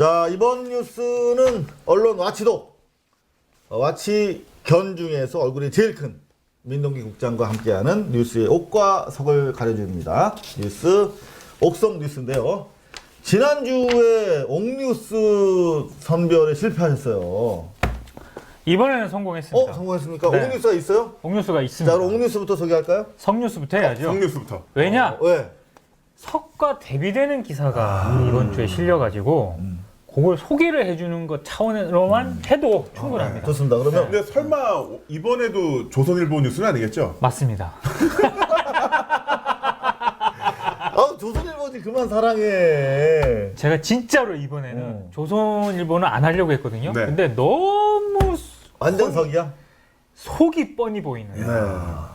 자, 이번 뉴스는 언론 와치독. 와치견 중에서 얼굴이 제일 큰 민동기 국장과 함께하는 뉴스의 옥과 석을 가려줍니다. 뉴스 옥석 뉴스인데요. 지난주에 옥뉴스 선별에 실패하셨어요. 이번에는 성공했습니다. 성공했습니까? 네. 옥뉴스가 있어요? 옥뉴스가 있습니다. 자, 그럼 옥뉴스부터 소개할까요? 석뉴스부터 해야죠. 성뉴스부터. 왜냐? 왜? 석과 대비되는 기사가 이번 주에 실려가지고 그걸 소개를 해주는 것 차원으로만 해도 충분합니다. 좋습니다. 그러면 근데 설마 이번에도 조선일보 뉴스는 아니겠죠? 맞습니다. 조선일보지 그만 사랑해. 제가 진짜로 이번에는 조선일보는 안 하려고 했거든요. 네. 근데 너무 완전 석이야? 속이 뻔히 보이는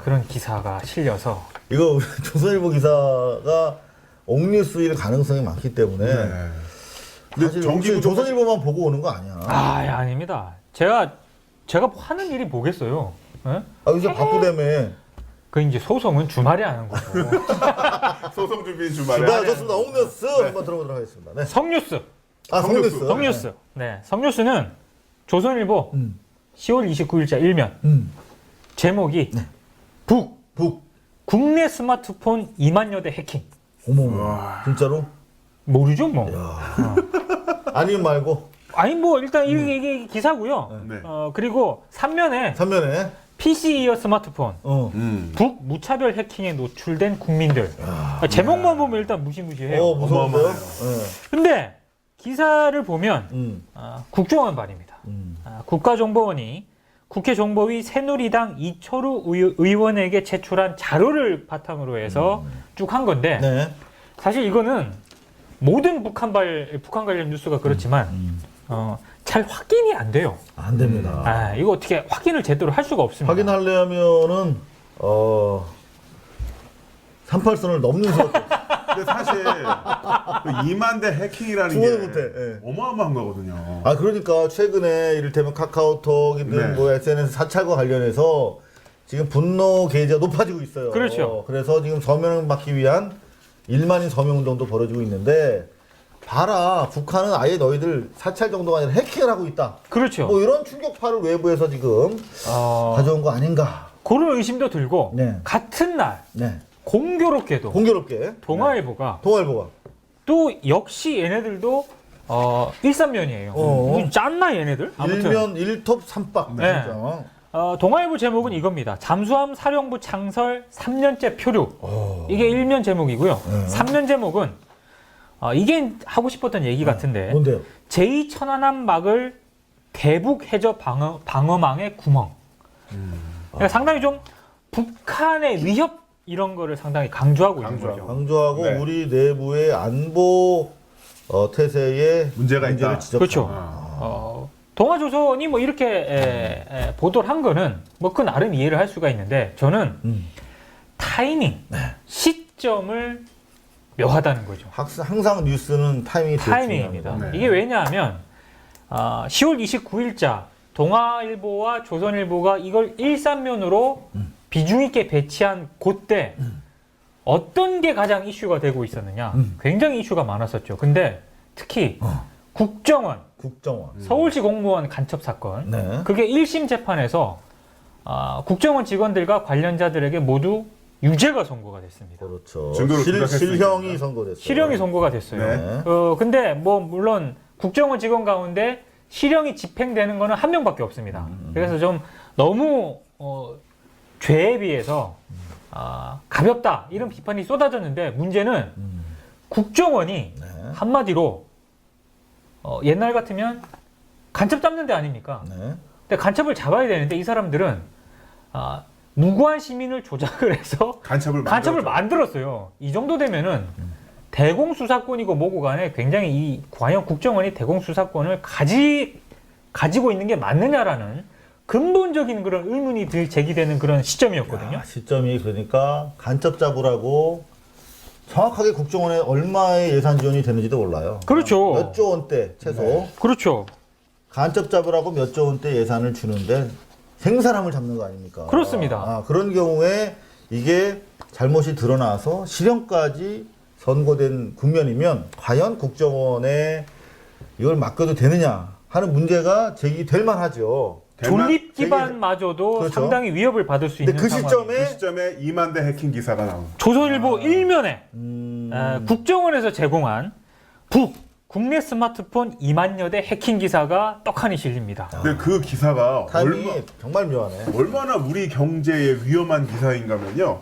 그런 기사가 실려서 이거 조선일보 기사가 옥뉴스일 가능성이 많기 때문에 근데 사실 정기부 조선일보만 보고 오는 거 아니야. 아닙니다. 제가 하는 일이 뭐겠어요? 예? 요새 바쁘다며. 그 이제 소송은 주말에 하는 거고. 소송 준비 주말에. 네, 좋습니다. 옥뉴스 한번 들어보도록 하겠습니다. 네. 석뉴스. 성뉴스. 석뉴스. 네. 석뉴스는 조선일보 10월 29일자 일면. 제목이 북. 국내 스마트폰 2만여 대 해킹. 어머, 진짜로? 모르죠, 뭐. 아니면 말고. 아니, 뭐, 일단 이게 기사고요. 네. 그리고 3면에 PC 이어 스마트폰. 북 무차별 해킹에 노출된 국민들. 제목만 보면 일단 무시무시해요. 무서운데요? 근데 기사를 보면 국정원 발입니다. 국가정보원이 국회 정보위 새누리당 이철우 의원에게 제출한 자료를 바탕으로 해서 쭉 한 건데 네. 사실 이거는 모든 북한 관련 뉴스가 그렇지만 잘 확인이 안 돼요. 안 됩니다. 이거 어떻게 확인을 제대로 할 수가 없습니다. 확인하려면은 38선을 넘는 수밖에 없어요. 근데 사실 2만 대 해킹이라는 주워도 게 못해. 어마어마한 거거든요. 그러니까 최근에 이를테면 카카오톡이든 네. 뭐 SNS 사찰과 관련해서 지금 분노 게이지가 높아지고 있어요. 그렇죠. 그래서 지금 서명을 받기 위한 1만인 서명 운동도 벌어지고 있는데 봐라, 북한은 아예 너희들 사찰 정도가 아니라 해킹을 하고 있다. 그렇죠. 뭐 이런 충격파를 외부에서 지금 가져온 거 아닌가. 그런 의심도 들고 네. 같은 날 네. 공교롭게도 공교롭게 동아일보가 동아일보가 또 역시 얘네들도 일산면이에요. 짠나 얘네들? 아무튼 일면 1톱 3박. 네. 진짜. 동아일보 제목은 이겁니다. 잠수함 사령부 창설 3년째 표류. 이게 1면 제목이고요. 3면 제목은 이게 하고 싶었던 얘기 같은데 뭔데요? 제2천안함 막을 대북 해저 방어망의 구멍. 그러니까 상당히 좀 북한의 위협 이런 거를 상당히 강조하고 있는 거죠. 강조하고 네. 우리 내부의 안보 태세에 문제를 지적하는. 그렇죠. 동아조선이 뭐 이렇게 보도를 한 거는 뭐 그 나름 이해를 할 수가 있는데 저는 타이밍, 시점을 묘하다는 거죠. 항상 뉴스는 타이밍이 제일 타이밍입니다. 중요합니다. 이게 왜냐하면 10월 29일자 동아일보와 조선일보가 이걸 일산면으로 비중 있게 배치한 그때 어떤 게 가장 이슈가 되고 있었느냐. 굉장히 이슈가 많았었죠. 근데 특히 국정원, 서울시 공무원 간첩 사건, 네. 그게 1심 재판에서 국정원 직원들과 관련자들에게 모두 유죄가 선고가 됐습니다. 그렇죠. 증거를 실형이 선고됐어요. 실형이 선고가 됐어요. 네. 근데 뭐 물론 국정원 직원 가운데 실형이 집행되는 거는 한 명밖에 없습니다. 그래서 좀 너무 죄에 비해서 가볍다 이런 비판이 쏟아졌는데 문제는 국정원이 한마디로 옛날 같으면 간첩 잡는 데 아닙니까? 네. 근데 간첩을 잡아야 되는데 이 사람들은 무고한 시민을 조작을 해서 간첩을 만들었어요. 이 정도 되면은 대공수사권이고 뭐고 간에 굉장히 과연 국정원이 대공수사권을 가지고 있는 게 맞느냐라는 근본적인 그런 의문이 제기되는 그런 시점이었거든요. 시점이 그러니까 간첩 잡으라고 정확하게 국정원에 얼마의 예산 지원이 되는지도 몰라요. 그렇죠. 몇 조 원대 최소. 그렇죠. 간첩 잡으라고 몇 조 원대 예산을 주는데 생사람을 잡는 거 아닙니까? 그렇습니다. 그런 경우에 이게 잘못이 드러나서 실형까지 선고된 국면이면 과연 국정원의 이걸 맡겨도 되느냐 하는 문제가 제기될 만하죠. 존립 기반마저도 그렇죠. 상당히 위협을 받을 수 근데 있는 그 상황. 시점에 그 시점에 2만 대 해킹 기사가 나옵니다. 조선일보 일면에 음, 국정원에서 제공한 국내 스마트폰 2만여 대 해킹 기사가 떡하니 실립니다. 근데 그 기사가 타이밍이 정말 묘하네. 얼마나 우리 경제에 위험한 기사인가면요.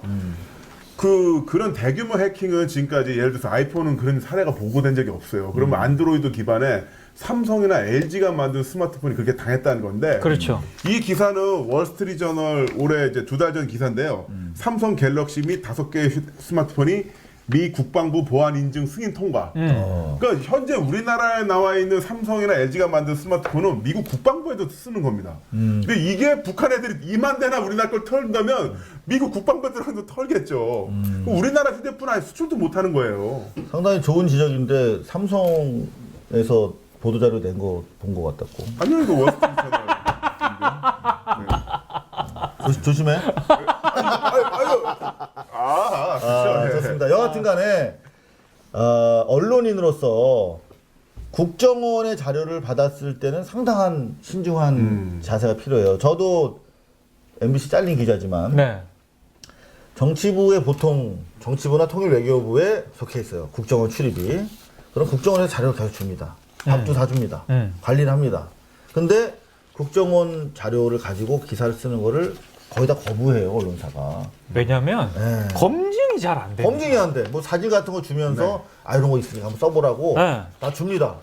그런 대규모 해킹은 지금까지 예를 들어서 아이폰은 그런 사례가 보고된 적이 없어요. 그러면 안드로이드 기반에 삼성이나 LG가 만든 스마트폰이 그렇게 당했다는 건데 그렇죠. 이 기사는 월스트리트저널 올해 이제 2달 전 기사인데요. 삼성 갤럭시 및 5개의 스마트폰이 미 국방부 보안 인증 승인 통과. 그러니까 현재 우리나라에 나와 있는 삼성이나 LG가 만든 스마트폰은 미국 국방부에도 쓰는 겁니다. 근데 이게 북한 애들이 2만 대나 우리나라 걸 털다면 미국 국방부들한테도 털겠죠. 우리나라 휴대폰 아예 수출도 못 하는 거예요. 상당히 좋은 지적인데 삼성에서 보도자료 낸 거 본 거 같았고. 아니요, 이거 월스트리트저널. 조심해. 그렇죠. 좋습니다. 여하튼 간에 언론인으로서 국정원의 자료를 받았을 때는 상당한 신중한 자세가 필요해요. 저도 MBC 잘린 기자지만 네. 정치부에 보통 정치부나 통일외교부에 속해 있어요. 국정원 출입이. 그럼 국정원에서 자료를 계속 줍니다. 밥도 사줍니다. 관리를 합니다. 근데 국정원 자료를 가지고 기사를 쓰는 거를 거의 다 거부해요, 언론사가. 왜냐하면 네. 검증이 잘 안 돼요. 검증이 안 돼. 뭐 사진 같은 거 주면서 이런 거 있으니까 한번 써보라고 네. 다 줍니다.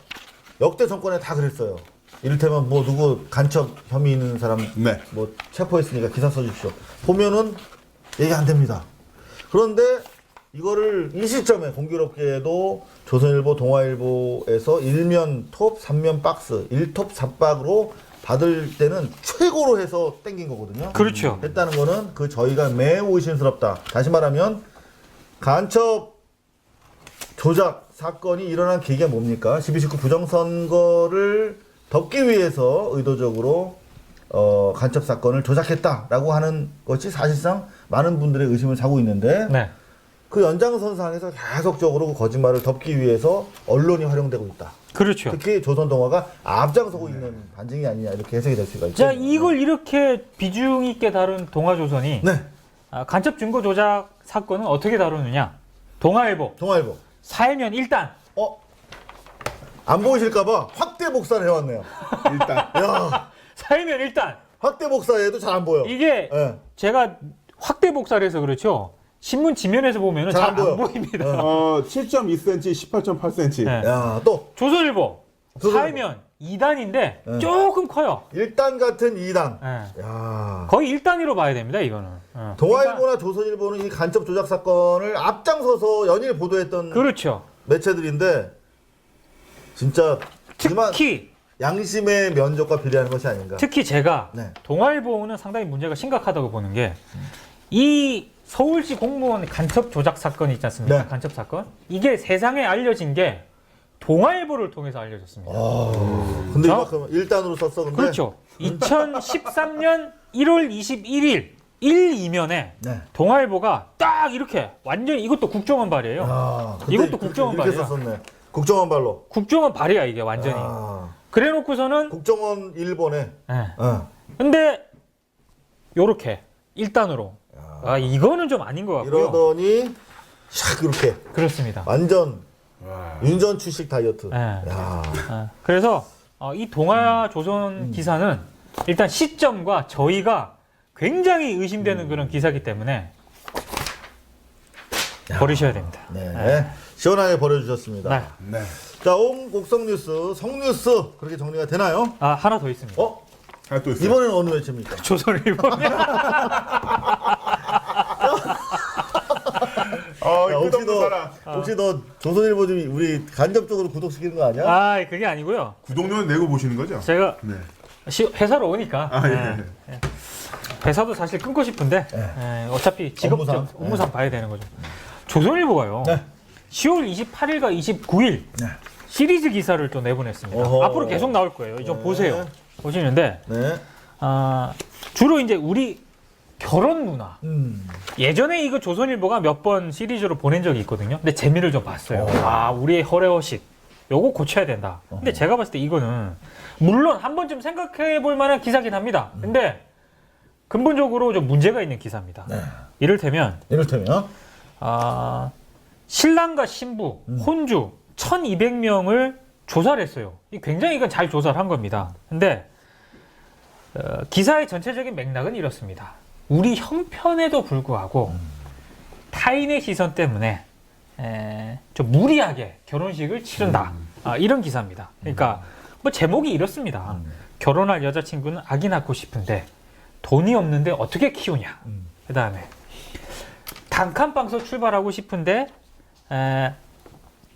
역대 정권에 다 그랬어요. 이를테면 뭐 누구 간첩 혐의 있는 사람 네. 뭐 체포했으니까 기사 써주십시오. 보면은 얘기 안 됩니다. 그런데 이거를 이 시점에 공교롭게도 조선일보, 동아일보에서 1면 톱, 3면 박스, 1톱 4박으로 받을 때는 최고로 해서 땡긴 거거든요. 그렇죠. 했다는 거는 그 저희가 매우 의심스럽다. 다시 말하면 간첩 조작 사건이 일어난 계기가 뭡니까? 12.19 부정선거를 덮기 위해서 의도적으로 간첩 사건을 조작했다라고 하는 것이 사실상 많은 분들의 의심을 사고 있는데 네. 그 연장선상에서 계속적으로 그 거짓말을 덮기 위해서 언론이 활용되고 있다. 그렇죠. 특히 조선동화가 앞장서고 있는 반증이 아니냐 이렇게 해석이 될 수가 있죠. 자, 이걸 이렇게 비중 있게 다룬 동아조선이 네, 간첩 증거 조작 사건은 어떻게 다루느냐? 동아일보 동아일보. 사회면 1단. 안 보이실까봐 확대 복사를 해왔네요. 일단 야, 사회면 1단. 확대 복사해도 잘 안 보여. 이게 예. 제가 확대 복사를 해서 그렇죠. 신문 지면에서 보면 잘 잘 안 안 보여. 보입니다. 7.2cm, 18.8cm. 네. 야, 또 조선일보 조선일보. 사회면 2단인데 네. 조금 커요. 1단 같은 2단. 네. 야. 거의 1단위로 봐야 됩니다, 이거는. 동아일보나 조선일보는 이 간첩 조작 사건을 앞장서서 연일 보도했던 그렇죠. 매체들인데 진짜 하지만 특히 양심의 면적과 비례하는 것이 아닌가. 특히 제가 네. 동아일보는 상당히 문제가 심각하다고 보는 게 이 서울시 공무원 간첩 조작 사건이 있지 않습니까? 네. 간첩 사건. 이게 세상에 알려진 게 동아일보를 통해서 알려졌습니다. 근데 자, 이만큼 1단으로 썼어. 근데 그렇죠. 2013년 1월 21일 2면에 네. 동아일보가 딱 이렇게 완전히 이것도 국정원 발이에요. 아, 근데 이것도 그렇게 국정원 이렇게 발이야. 썼네. 국정원 발로. 국정원 발이야 이게 완전히. 아, 그래놓고서는 국정원 일본에. 예. 근데 요렇게 1단으로. 이거는 좀 아닌 것 같고요. 이러더니 샥 이렇게 그렇습니다. 완전 와. 윤전 출식 다이어트. 네. 야. 그래서 이 동아조선 기사는 일단 시점과 저희가 굉장히 의심되는 그런 기사이기 때문에 버리셔야 됩니다. 네. 시원하게 버려주셨습니다. 네. 네. 자, 옹곡성 뉴스, 성뉴스 그렇게 정리가 되나요? 하나 더 있습니다. 하나 또 있어요. 이번에는 어느 매체입니까? 조선일보. 야, 혹시 너 조선일보 좀 우리 간접적으로 구독시키는 거 아니야? 그게 아니고요. 구독료는 내고 보시는 거죠? 제가 네. 회사로 오니까 예. 회사도 사실 끊고 싶은데 어차피 직업 업무상. 업무상 봐야 되는 거죠. 조선일보가요. 네. 10월 28일과 29일 네. 시리즈 기사를 또 내보냈습니다. 어허. 앞으로 계속 나올 거예요. 좀 네. 보세요. 보시는데 네. 주로 이제 우리 결혼 문화. 음. 예전에 이거 조선일보가 몇 번 시리즈로 보낸 적이 있거든요. 근데 재미를 좀 봤어요. 우리의 허례허식, 요거 고쳐야 된다. 근데 제가 봤을 때 이거는 물론 한 번쯤 생각해 볼 만한 기사긴 합니다. 근데 근본적으로 좀 문제가 있는 기사입니다. 네. 이를테면 신랑과 신부, 혼주 1200명을 조사를 했어요. 굉장히 이건 잘 조사를 한 겁니다. 근데 기사의 전체적인 맥락은 이렇습니다. 우리 형편에도 불구하고 타인의 시선 때문에 좀 무리하게 결혼식을 치른다. 이런 기사입니다. 그러니까 뭐 제목이 이렇습니다. 결혼할 여자친구는 아기 낳고 싶은데 돈이 없는데 어떻게 키우냐. 그 다음에 단칸방에서 출발하고 싶은데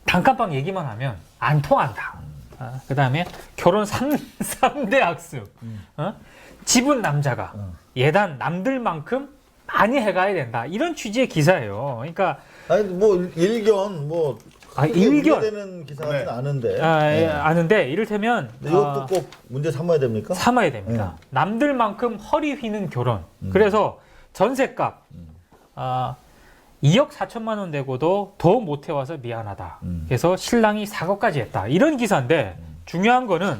단칸방 얘기만 하면 안 통한다. 그 다음에 결혼 3대 학습. 집은 남자가 예단 남들만큼 많이 해가야 된다. 이런 취지의 기사예요. 그러니까 아니 뭐 일견 뭐 일견 되는 기사는 네. 아는데. 아는데 이를테면 이것도 꼭 문제 삼아야 됩니까? 삼아야 됩니다. 남들만큼 허리 휘는 결혼. 그래서 전셋값 2억 4천만 원 내고도 더 못 해와서 미안하다. 그래서 신랑이 사고까지 했다. 이런 기사인데 중요한 거는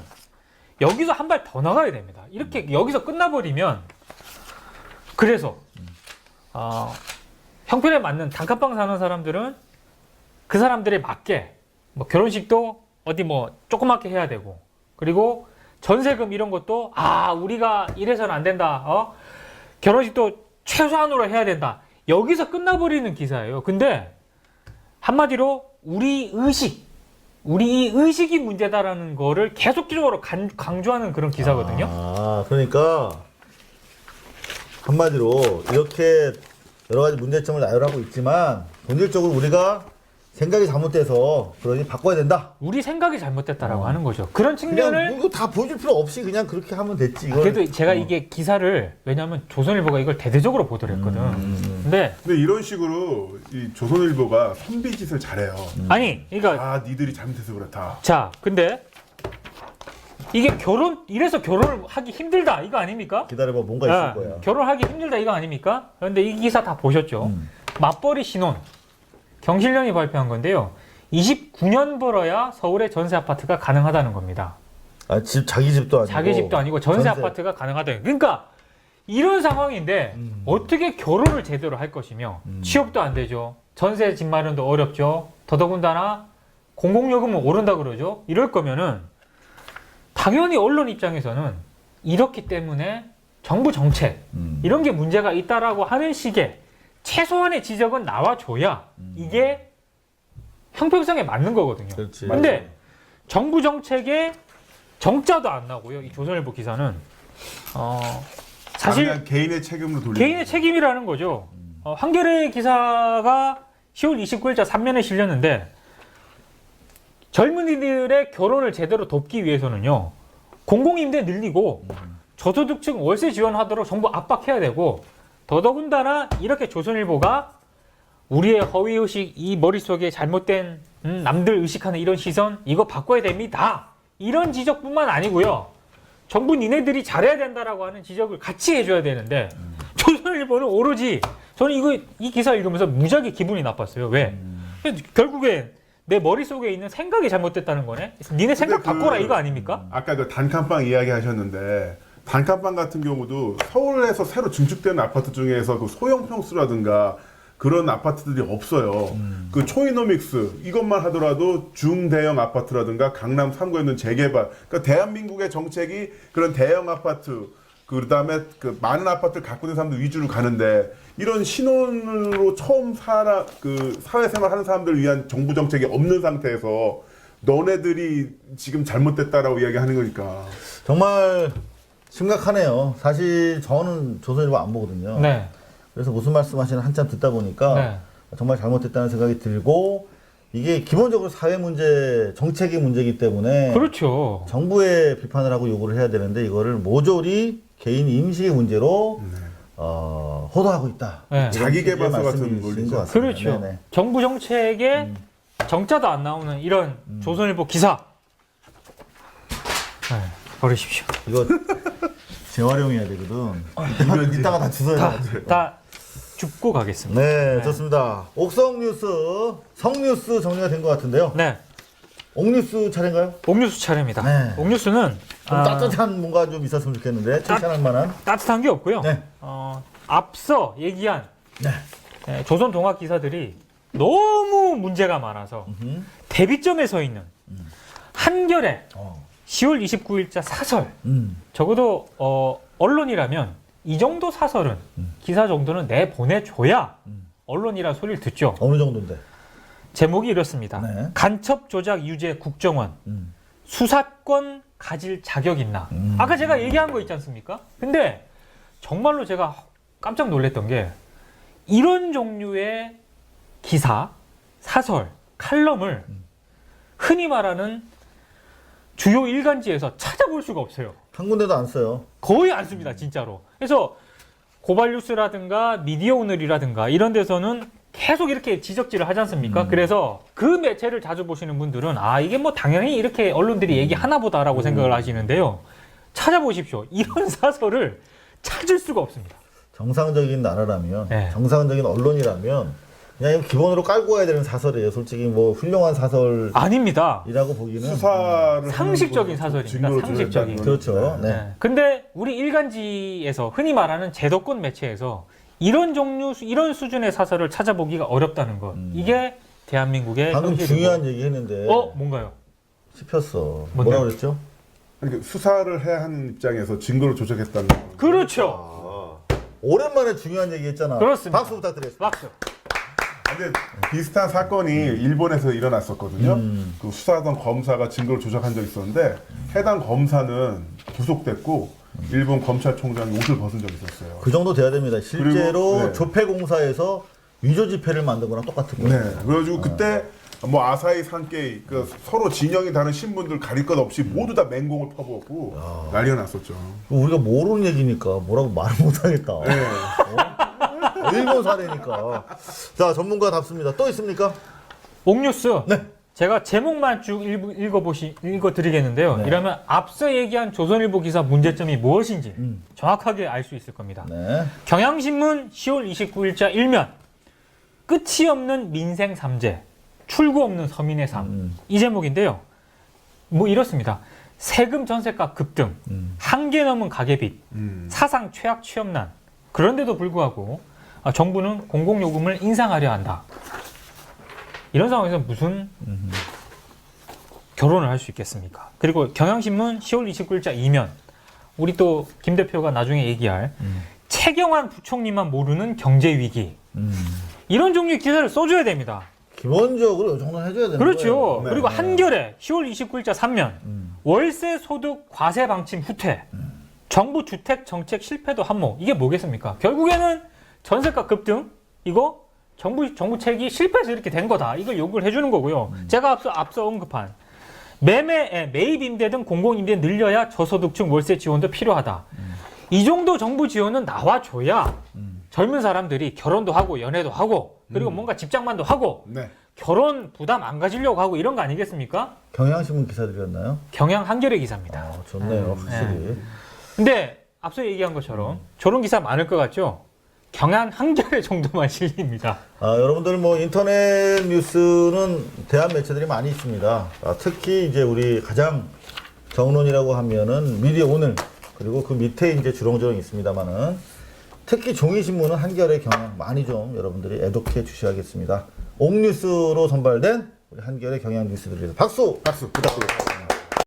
여기서 한 발 더 나가야 됩니다. 이렇게 여기서 끝나버리면 그래서 형편에 맞는 단칸방 사는 사람들은 그 사람들에 맞게 뭐 결혼식도 어디 뭐 조그맣게 해야 되고 그리고 전세금 이런 것도 우리가 이래서는 안 된다. 결혼식도 최소한으로 해야 된다. 여기서 끝나버리는 기사예요. 근데 한마디로 우리 의식이 문제다라는 거를 계속적으로 강조하는 그런 기사거든요. 그러니까 한마디로 이렇게 여러 가지 문제점을 나열하고 있지만 본질적으로 우리가 생각이 잘못돼서 그러니 바꿔야 된다. 우리 생각이 잘못됐다라고 하는 거죠. 그런 측면을 그냥 이거 다 보여줄 필요 없이 그냥 그렇게 하면 됐지. 이걸. 그래도 제가 이게 기사를 왜냐하면 조선일보가 이걸 대대적으로 보도를 했거든. 근데 이런 식으로 이 조선일보가 선비짓을 잘해요. 아니, 그러니까 니들이 잘못해서 그렇다. 자, 근데 이게 이래서 결혼을 하기 힘들다 이거 아닙니까? 기다려봐 뭔가 있을 거야. 결혼하기 힘들다 이거 아닙니까? 그런데 이 기사 다 보셨죠? 맞벌이 신혼 경실련이 발표한 건데요. 29년 벌어야 서울의 전세 아파트가 가능하다는 겁니다. 자기 집도 아니고. 자기 집도 아니고 전세 아파트가 가능하다. 그러니까 이런 상황인데 어떻게 결혼을 제대로 할 것이며 취업도 안 되죠. 전세 집 마련도 어렵죠. 더더군다나 공공요금은 오른다 그러죠. 이럴 거면은 당연히 언론 입장에서는 이렇기 때문에 정부 정책 이런 게 문제가 있다라고 하는 식의 최소한의 지적은 나와줘야 이게 형평성에 맞는 거거든요. 그렇지. 근데 정부 정책에 정자도 안 나고요. 이 조선일보 기사는 사실 그냥 개인의 책임으로 돌리는 개인의 책임이라는 거죠. 한겨레 기사가 10월 29일자 3면에 실렸는데 젊은이들의 결혼을 제대로 돕기 위해서는요. 공공임대 늘리고 저소득층 월세 지원하도록 정부 압박해야 되고 더더군다나 이렇게 조선일보가 우리의 허위의식, 이 머릿속에 잘못된 남들 의식하는 이런 시선 이거 바꿔야 됩니다. 이런 지적뿐만 아니고요. 정부 니네들이 잘해야 된다라고 하는 지적을 같이 해줘야 되는데 조선일보는 오로지 저는 이 기사 읽으면서 무지하게 기분이 나빴어요. 왜? 결국에 내 머릿속에 있는 생각이 잘못됐다는 거네. 니네 생각 바꿔라 이거 아닙니까? 아까 그 단칸방 이야기 하셨는데 단칸방 같은 경우도 서울에서 새로 증축되는 아파트 중에서 그 소형 평수라든가 그런 아파트들이 없어요. 그 초이노믹스 이것만 하더라도 중대형 아파트라든가 강남 3구에 있는 재개발. 그러니까 대한민국의 정책이 그런 대형 아파트 그다음에 그 많은 아파트를 갖고 있는 사람들 위주로 가는데 이런 신혼으로 처음 사회생활 하는 사람들을 위한 정부 정책이 없는 상태에서 너네들이 지금 잘못됐다라고 이야기하는 거니까 정말 심각하네요. 사실 저는 조선일보 안 보거든요. 네. 그래서 무슨 말씀하시는 한참 듣다 보니까 정말 잘못됐다는 생각이 들고 이게 기본적으로 사회 문제, 정책의 문제이기 때문에 그렇죠. 정부에 비판을 하고 요구를 해야 되는데 이거를 모조리 개인 임시의 문제로 호도하고 있다. 네. 자기계발서 같은 논리인 것 같습니다. 그렇죠. 네네. 정부 정책에 정자도 안 나오는 이런 조선일보 기사 버리십시오. 이거 재활용해야 되거든. 이따가 다 주워야 다 줍고 가겠습니다. 네, 좋습니다. 옥성 뉴스, 성 뉴스 정리가 된 것 같은데요. 네. 옥뉴스 차례인가요? 옥뉴스 차례입니다. 네. 옥뉴스는 좀 따뜻한 뭔가 좀 있었으면 좋겠는데 칭찬할 만한. 따뜻한 게 없고요. 네. 앞서 얘기한 네. 조선 동학 기사들이 너무 문제가 많아서 대비점에 서 있는 한겨레 10월 29일자 사설, 적어도 언론이라면 이 정도 사설은 기사 정도는 내보내줘야 언론이란 소리를 듣죠. 어느 정도인데? 제목이 이렇습니다. 네. 간첩 조작 유죄 국정원 수사권 가질 자격 있나? 아까 제가 얘기한 거 있지 않습니까? 근데 정말로 제가 깜짝 놀랐던 게 이런 종류의 기사, 사설, 칼럼을 흔히 말하는 주요 일간지에서 찾아볼 수가 없어요. 한 군데도 안 써요. 거의 안 씁니다, 진짜로. 그래서 고발뉴스라든가 미디어오늘이라든가 이런 데서는 계속 이렇게 지적질을 하지 않습니까? 그래서 그 매체를 자주 보시는 분들은 이게 뭐 당연히 이렇게 언론들이 얘기하나 보다라고 생각을 하시는데요. 찾아보십시오. 이런 사설을 찾을 수가 없습니다. 정상적인 나라라면, 네. 정상적인 언론이라면 그냥 이거 기본으로 깔고 가야 되는 사설이에요. 솔직히 뭐 훌륭한 사설이라고 아닙니다. 보기는. 수사를 상식적인 하는 사설입니다. 증거로 상식적인. 조작한다는 건. 그렇죠. 네. 네. 근데 우리 일간지에서 흔히 말하는 제도권 매체에서 이런 종류, 이런 수준의 사설을 찾아보기가 어렵다는 것. 이게 대한민국의 방금 현실이고. 중요한 얘기 했는데 뭔가요? 씹혔어. 뭔데요? 뭐라 그랬죠? 그러니까 수사를 해야 하는 입장에서 증거를 조작했다는 건. 그렇죠. 오랜만에 중요한 얘기 했잖아. 그렇습니다. 박수 부탁드리겠습니다. 박수. 근데 비슷한 사건이 일본에서 일어났었거든요. 그 수사하던 검사가 증거를 조작한 적이 있었는데 해당 검사는 구속됐고 일본 검찰총장이 옷을 벗은 적이 있었어요. 그 정도 돼야 됩니다. 실제로 그리고, 네. 조폐공사에서 위조 지폐를 만든 거랑 똑같은 거예요. 네. 그래가지고 그때 뭐 아사히 산케이 그 서로 진영이 다른 신분들 가릴 것 없이 모두 다 맹공을 퍼부었고 난리가 났었죠. 우리가 모르는 얘기니까 뭐라고 말을 못하겠다. 네. 일본 사례니까. 자, 전문가답습니다. 또 있습니까? 옥뉴스. 네. 제가 제목만 쭉 읽어드리겠는데요. 네. 이러면 앞서 얘기한 조선일보 기사 문제점이 무엇인지 정확하게 알 수 있을 겁니다. 네. 경향신문 10월 29일자 일면 끝이 없는 민생 삼재 출구 없는 서민의 삶. 이 제목인데요. 뭐 이렇습니다. 세금 전세가 급등, 한계 넘은 가계빚, 사상 최악 취업난. 그런데도 불구하고 정부는 공공요금을 인상하려 한다. 이런 상황에서 무슨 결혼을 할 수 있겠습니까? 그리고 경향신문 10월 29일자 이면 우리 또 김 대표가 나중에 얘기할 최경환 부총리만 모르는 경제 위기. 이런 종류의 기사를 써줘야 됩니다. 기본적으로 이 정도는 해줘야 되는 그렇죠. 거예요. 네. 그리고 한겨레 10월 29일자 3면 월세 소득 과세 방침 후퇴. 정부 주택 정책 실패도 한몫. 이게 뭐겠습니까? 결국에는 전세가 급등 이거 정부책이 실패해서 이렇게 된 거다. 이걸 요구를 해주는 거고요. 제가 앞서 언급한 매입 임대 등 공공임대 늘려야 저소득층 월세 지원도 필요하다. 이 정도 정부 지원은 나와줘야 젊은 사람들이 결혼도 하고 연애도 하고 그리고 뭔가 집장만도 하고 네. 결혼 부담 안 가지려고 하고 이런 거 아니겠습니까? 경향신문 기사들이었나요? 경향 한겨레 기사입니다. 좋네요. 확실히. 근데 앞서 얘기한 것처럼 저런 기사 많을 것 같죠? 경향 한겨레 정도만 실립니다. 여러분들 뭐 인터넷 뉴스는 대한 매체들이 많이 있습니다. 특히 이제 우리 가장 정론이라고 하면은 미디어 오늘 그리고 그 밑에 이제 주렁주렁 있습니다만은 특히 종이신문은 한겨레 경향 많이 좀 여러분들이 애독해 주셔야겠습니다. 옥뉴스로 선발된 우리 한겨레 경향 뉴스들입니다. 박수 박수 부탁드립니다.